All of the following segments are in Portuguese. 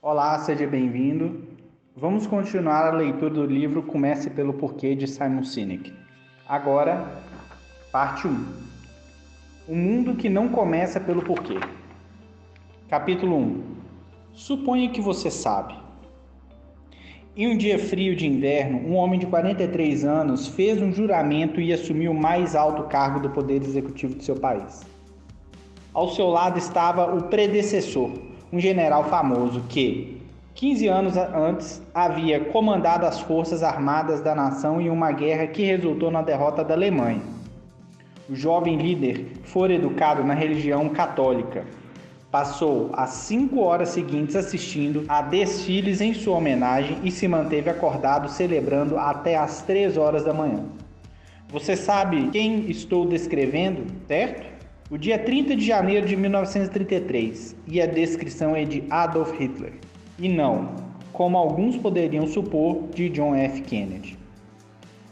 Olá, seja bem-vindo. Vamos continuar a leitura do livro Comece pelo Porquê, de Simon Sinek. Agora, parte 1. O mundo que não começa pelo porquê. Capítulo 1. Suponha que você sabe. Em um dia frio de inverno, um homem de 43 anos fez um juramento e assumiu o mais alto cargo do poder executivo de seu país. Ao seu lado estava o predecessor, um general famoso que, 15 anos antes, havia comandado as forças armadas da nação em uma guerra que resultou na derrota da Alemanha. O jovem líder fora educado na religião católica. Passou as 5 horas seguintes assistindo a desfiles em sua homenagem e se manteve acordado celebrando até as 3 horas da manhã. Você sabe quem estou descrevendo, certo? O dia 30 de janeiro de 1933, e a descrição é de Adolf Hitler, e não, como alguns poderiam supor, de John F. Kennedy.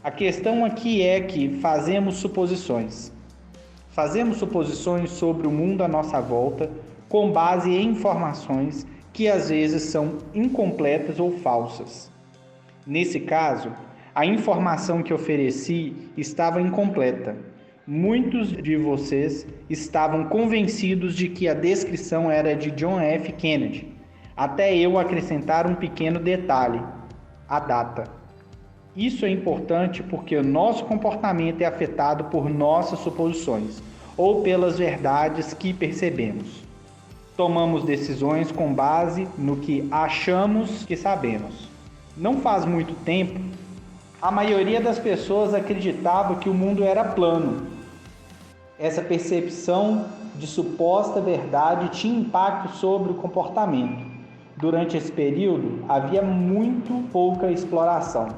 A questão aqui é que fazemos suposições. Fazemos suposições sobre o mundo à nossa volta com base em informações que às vezes são incompletas ou falsas. Nesse caso, a informação que ofereci estava incompleta. Muitos de vocês estavam convencidos de que a descrição era de John F. Kennedy, até eu acrescentar um pequeno detalhe: a data. Isso é importante porque o nosso comportamento é afetado por nossas suposições ou pelas verdades que percebemos. Tomamos decisões com base no que achamos que sabemos. Não faz muito tempo, a maioria das pessoas acreditava que o mundo era plano. Essa percepção de suposta verdade tinha impacto sobre o comportamento. Durante esse período, havia muito pouca exploração.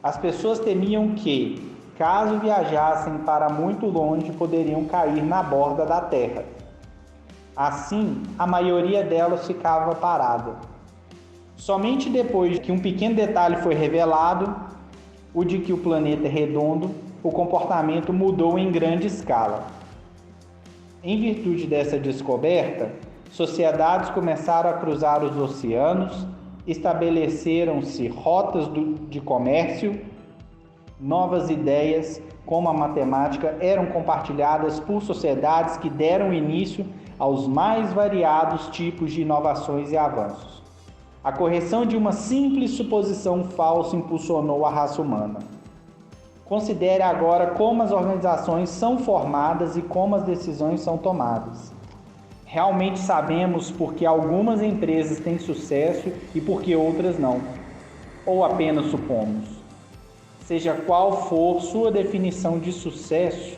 As pessoas temiam que, caso viajassem para muito longe, poderiam cair na borda da Terra. Assim, a maioria delas ficava parada. Somente depois que um pequeno detalhe foi revelado, o de que o planeta é redondo, o comportamento mudou em grande escala. Em virtude dessa descoberta, sociedades começaram a cruzar os oceanos, estabeleceram-se rotas de comércio, novas ideias, como a matemática, eram compartilhadas por sociedades que deram início aos mais variados tipos de inovações e avanços. A correção de uma simples suposição falsa impulsionou a raça humana. Considere agora como as organizações são formadas e como as decisões são tomadas. Realmente sabemos por que algumas empresas têm sucesso e por que outras não, ou apenas supomos. Seja qual for sua definição de sucesso,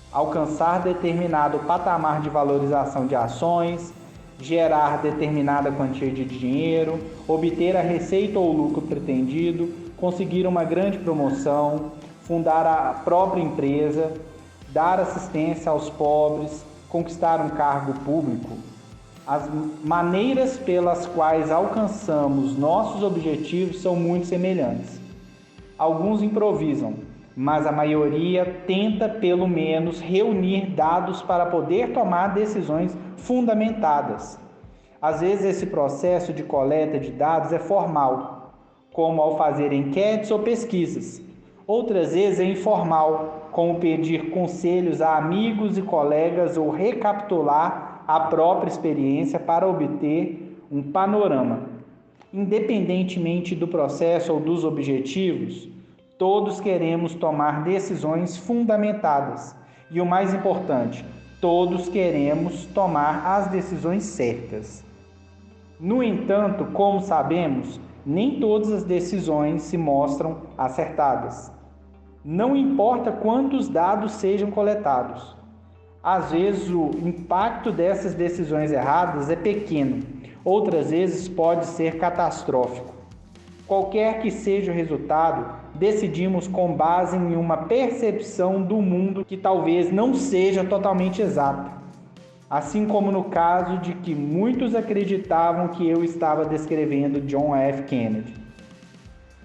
alcançar determinado patamar de valorização de ações, gerar determinada quantia de dinheiro, obter a receita ou lucro pretendido, conseguir uma grande promoção, fundar a própria empresa, dar assistência aos pobres, conquistar um cargo público. As maneiras pelas quais alcançamos nossos objetivos são muito semelhantes. Alguns improvisam, mas a maioria tenta pelo menos reunir dados para poder tomar decisões fundamentadas. Às vezes esse processo de coleta de dados é formal, como ao fazer enquetes ou pesquisas. Outras vezes é informal, como pedir conselhos a amigos e colegas ou recapitular a própria experiência para obter um panorama. Independentemente do processo ou dos objetivos, todos queremos tomar decisões fundamentadas e, o mais importante, todos queremos tomar as decisões certas. No entanto, como sabemos, nem todas as decisões se mostram acertadas. Não importa quantos dados sejam coletados. Às vezes o impacto dessas decisões erradas é pequeno, outras vezes pode ser catastrófico. Qualquer que seja o resultado, decidimos com base em uma percepção do mundo que talvez não seja totalmente exata. Assim como no caso de que muitos acreditavam que eu estava descrevendo John F. Kennedy.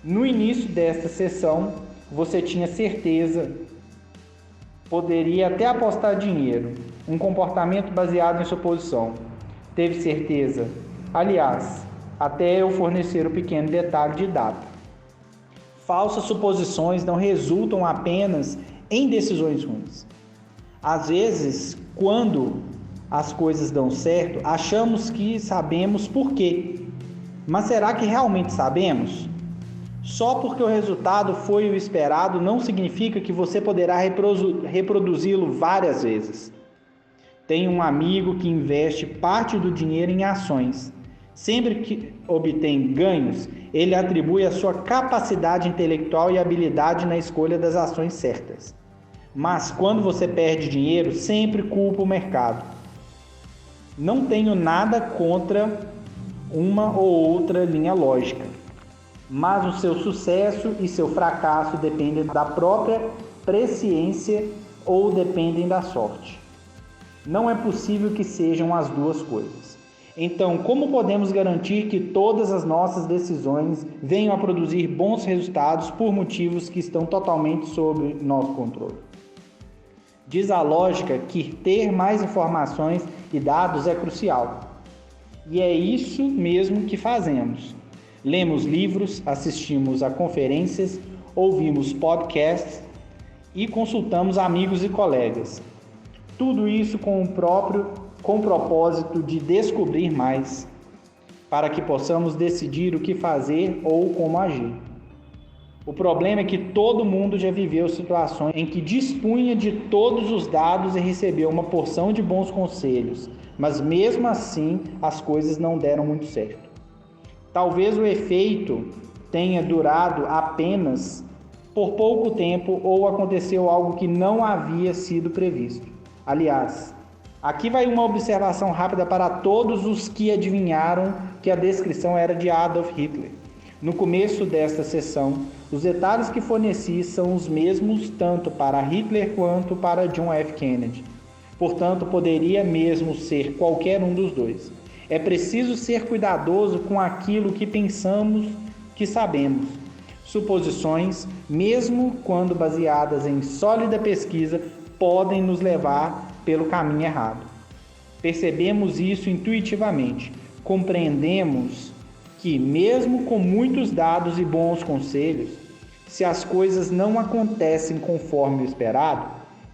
No início desta sessão, você tinha certeza, poderia até apostar dinheiro, um comportamento baseado em suposição. Teve certeza. Aliás, até eu fornecer o pequeno detalhe de data. Falsas suposições não resultam apenas em decisões ruins. Às vezes, quando as coisas dão certo, achamos que sabemos por quê. Mas será que realmente sabemos? Só porque o resultado foi o esperado não significa que você poderá reproduzi-lo várias vezes. Tem um amigo que investe parte do dinheiro em ações. Sempre que obtém ganhos, ele atribui a sua capacidade intelectual e habilidade na escolha das ações certas. Mas quando você perde dinheiro, sempre culpa o mercado. Não tenho nada contra uma ou outra linha lógica, mas o seu sucesso e seu fracasso dependem da própria presciência ou dependem da sorte. Não é possível que sejam as duas coisas. Então, como podemos garantir que todas as nossas decisões venham a produzir bons resultados por motivos que estão totalmente sob nosso controle? Diz a lógica que ter mais informações e dados é crucial. E é isso mesmo que fazemos. Lemos livros, assistimos a conferências, ouvimos podcasts e consultamos amigos e colegas. Tudo isso com o propósito de descobrir mais, para que possamos decidir o que fazer ou como agir. O problema é que todo mundo já viveu situações em que dispunha de todos os dados e recebeu uma porção de bons conselhos, mas mesmo assim as coisas não deram muito certo. Talvez o efeito tenha durado apenas por pouco tempo ou aconteceu algo que não havia sido previsto. Aliás, aqui vai uma observação rápida para todos os que adivinharam que a descrição era de Adolf Hitler. No começo desta sessão, os detalhes que forneci são os mesmos tanto para Hitler quanto para John F. Kennedy. Portanto, poderia mesmo ser qualquer um dos dois. É preciso ser cuidadoso com aquilo que pensamos que sabemos. Suposições, mesmo quando baseadas em sólida pesquisa, podem nos levar pelo caminho errado. Percebemos isso intuitivamente. Compreendemos que, mesmo com muitos dados e bons conselhos, se as coisas não acontecem conforme o esperado,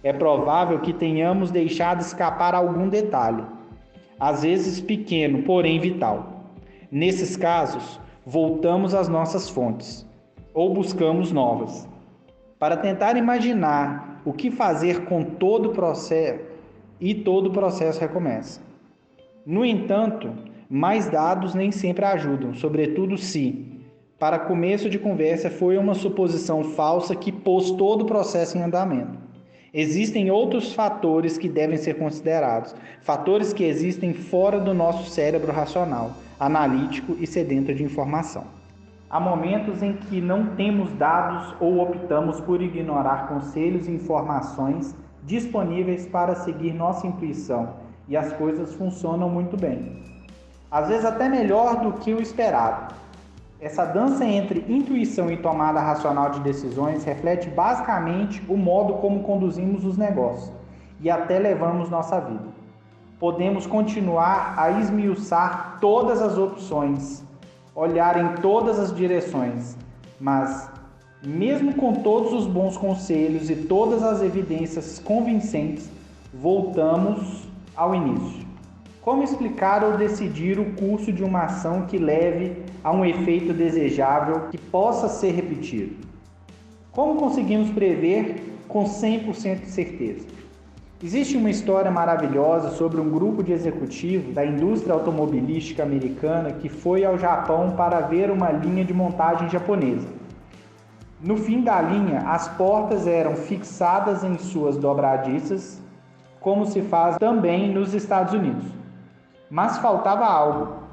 é provável que tenhamos deixado escapar algum detalhe, às vezes pequeno, porém vital. Nesses casos, voltamos às nossas fontes, ou buscamos novas, para tentar imaginar o que fazer com todo o processo, e todo o processo recomeça. No entanto, mais dados nem sempre ajudam, sobretudo se, para começo de conversa, foi uma suposição falsa que pôs todo o processo em andamento. Existem outros fatores que devem ser considerados, fatores que existem fora do nosso cérebro racional, analítico e sedento de informação. Há momentos em que não temos dados ou optamos por ignorar conselhos e informações disponíveis para seguir nossa intuição, e as coisas funcionam muito bem. Às vezes até melhor do que o esperado. Essa dança entre intuição e tomada racional de decisões reflete basicamente o modo como conduzimos os negócios e até levamos nossa vida. Podemos continuar a esmiuçar todas as opções, olhar em todas as direções, mas, mesmo com todos os bons conselhos e todas as evidências convincentes, voltamos ao início. Como explicar ou decidir o curso de uma ação que leve a um efeito desejável que possa ser repetido? Como conseguimos prever com 100% de certeza? Existe uma história maravilhosa sobre um grupo de executivos da indústria automobilística americana que foi ao Japão para ver uma linha de montagem japonesa. No fim da linha, as portas eram fixadas em suas dobradiças, como se faz também nos Estados Unidos. Mas faltava algo.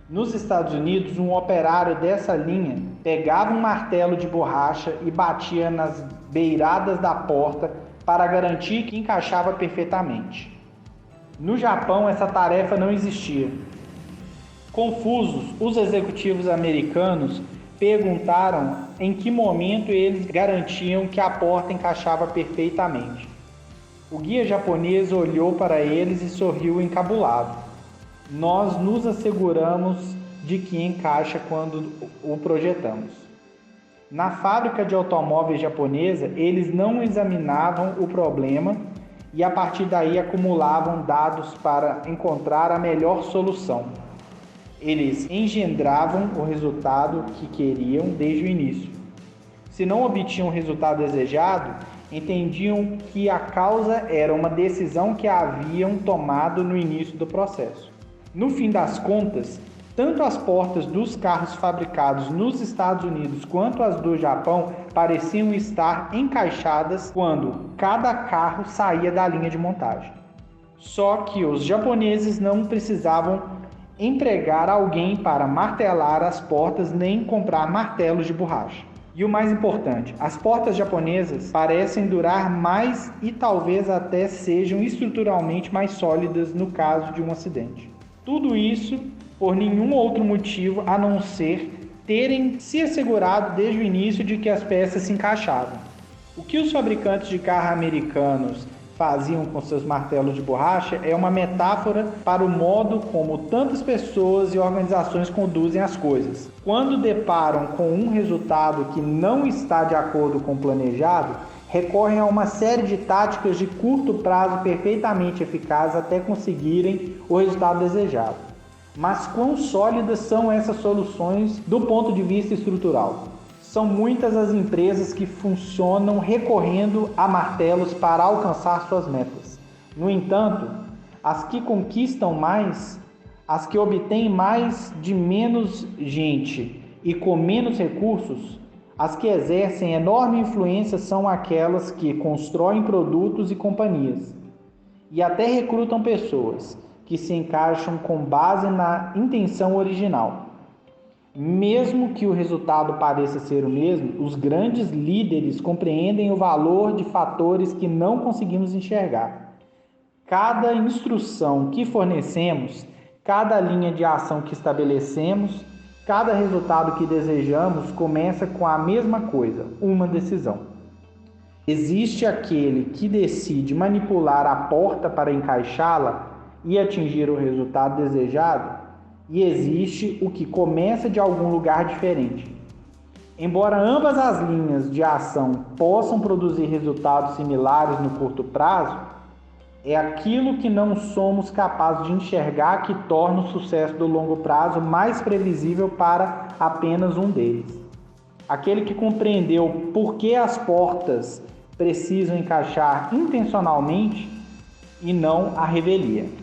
Nos Estados Unidos, um operário dessa linha pegava um martelo de borracha e batia nas beiradas da porta para garantir que encaixava perfeitamente. No Japão, essa tarefa não existia. Confusos, os executivos americanos perguntaram em que momento eles garantiam que a porta encaixava perfeitamente. O guia japonês olhou para eles e sorriu encabulado. Nós nos asseguramos de que encaixa quando o projetamos. Na fábrica de automóveis japonesa, eles não examinavam o problema e a partir daí acumulavam dados para encontrar a melhor solução. Eles engendravam o resultado que queriam desde o início. Se não obtinham o resultado desejado, entendiam que a causa era uma decisão que haviam tomado no início do processo. No fim das contas, tanto as portas dos carros fabricados nos Estados Unidos quanto as do Japão pareciam estar encaixadas quando cada carro saía da linha de montagem. Só que os japoneses não precisavam empregar alguém para martelar as portas nem comprar martelos de borracha. E o mais importante, as portas japonesas parecem durar mais e talvez até sejam estruturalmente mais sólidas no caso de um acidente. Tudo isso por nenhum outro motivo a não ser terem se assegurado desde o início de que as peças se encaixavam. O que os fabricantes de carro americanos faziam com seus martelos de borracha é uma metáfora para o modo como tantas pessoas e organizações conduzem as coisas. Quando deparam com um resultado que não está de acordo com o planejado, recorrem a uma série de táticas de curto prazo perfeitamente eficazes até conseguirem o resultado desejado. Mas quão sólidas são essas soluções do ponto de vista estrutural? São muitas as empresas que funcionam recorrendo a martelos para alcançar suas metas. No entanto, as que conquistam mais, as que obtêm mais de menos gente e com menos recursos, as que exercem enorme influência são aquelas que constroem produtos e companhias e até recrutam pessoas que se encaixam com base na intenção original. Mesmo que o resultado pareça ser o mesmo, os grandes líderes compreendem o valor de fatores que não conseguimos enxergar. Cada instrução que fornecemos, cada linha de ação que estabelecemos, cada resultado que desejamos começa com a mesma coisa, uma decisão. Existe aquele que decide manipular a porta para encaixá-la e atingir o resultado desejado, e existe o que começa de algum lugar diferente. Embora ambas as linhas de ação possam produzir resultados similares no curto prazo, é aquilo que não somos capazes de enxergar que torna o sucesso do longo prazo mais previsível para apenas um deles. Aquele que compreendeu por que as portas precisam encaixar intencionalmente e não a revelia.